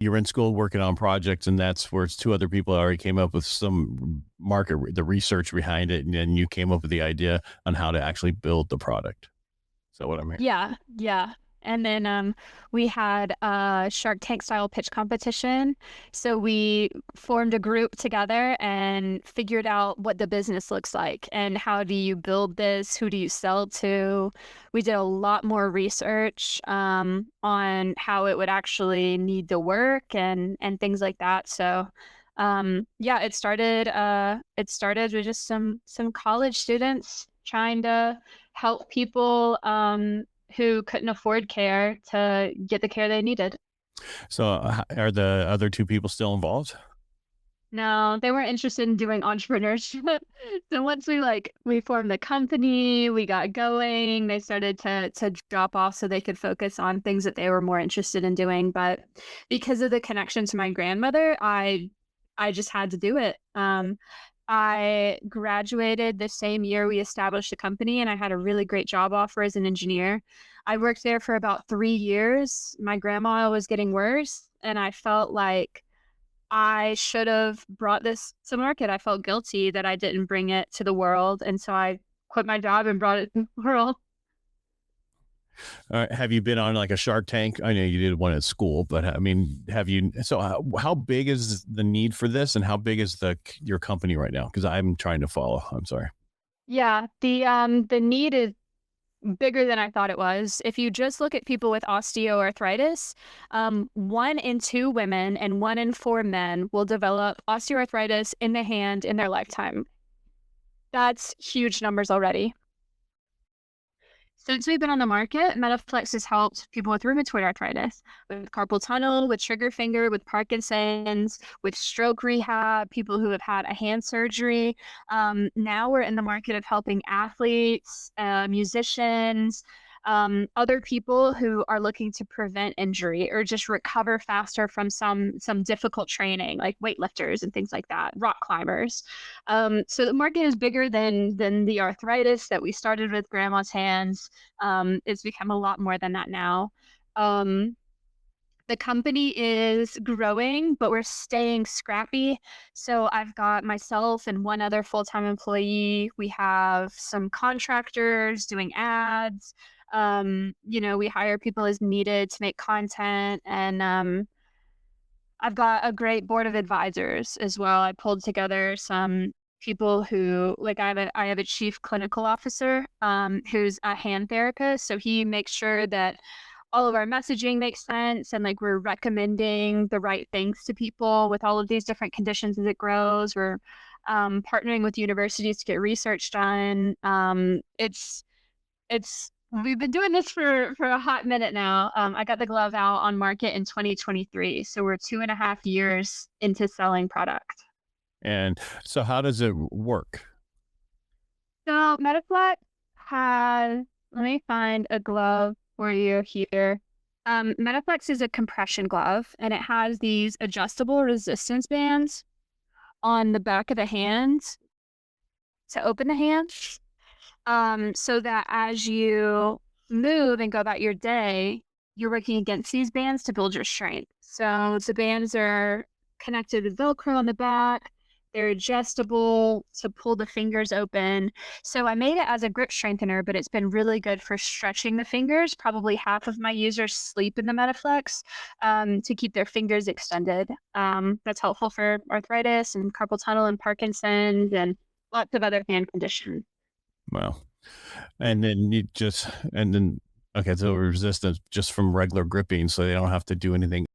you're in school working on projects, and that's where it's two other people already came up with some the research behind it, and then you came up with the idea on how to actually build the product. Is that what I'm hearing? Yeah, yeah. And then we had a Shark Tank style pitch competition. So we formed a group together and figured out what the business looks like and how do you build this? Who do you sell to? We did a lot more research on how it would actually need to work and things like that. So yeah, it started with just some college students trying to help people who couldn't afford care to get the care they needed. So are the other two people still involved? No, they weren't interested in doing entrepreneurship. So once we formed the company, we got going, they started to drop off so they could focus on things that they were more interested in doing. But because of the connection to my grandmother, I just had to do it. I graduated the same year we established the company, and I had a really great job offer as an engineer. I worked there for about 3 years. My grandma was getting worse, and I felt like I should have brought this to market. I felt guilty that I didn't bring it to the world, and so I quit my job and brought it to the world. Have you been on like a Shark Tank? I know you did one at school, but I mean, have you? So how big is the need for this, and how big is your company right now? Because I'm trying to follow. I'm sorry. Yeah, the need is bigger than I thought it was. If you just look at people with osteoarthritis, 1 in 2 women and 1 in 4 men will develop osteoarthritis in the hand in their lifetime. That's huge numbers already. Since we've been on the market, MetaFlex has helped people with rheumatoid arthritis, with carpal tunnel, with trigger finger, with Parkinson's, with stroke rehab, people who have had a hand surgery. Now we're in the market of helping athletes, musicians, other people who are looking to prevent injury or just recover faster from some difficult training, like weightlifters and things like that, rock climbers. So the market is bigger than the arthritis that we started with grandma's hands. It's become a lot more than that now. The company is growing, but we're staying scrappy. So I've got myself and one other full-time employee. We have some contractors doing ads. We hire people as needed to make content, and I've got a great board of advisors as well. I pulled together some people who I have a chief clinical officer who's a hand therapist. So he makes sure that all of our messaging makes sense and like we're recommending the right things to people with all of these different conditions as it grows. We're partnering with universities to get research done. It's we've been doing this for a hot minute now. I got the glove out on market in 2023, so we're 2.5 years into selling product. And so, how does it work? So MetaFlex has, let me find a glove for you here. MetaFlex is a compression glove, and it has these adjustable resistance bands on the back of the hand to open the hand. So that as you move and go about your day, you're working against these bands to build your strength. So the bands are connected with Velcro on the back. They're adjustable to pull the fingers open. So I made it as a grip strengthener, but it's been really good for stretching the fingers. Probably half of my users sleep in the MetaFlex to keep their fingers extended. That's helpful for arthritis and carpal tunnel and Parkinson's and lots of other hand conditions. Well, and then okay, so resistance just from regular gripping, so they don't have to do anything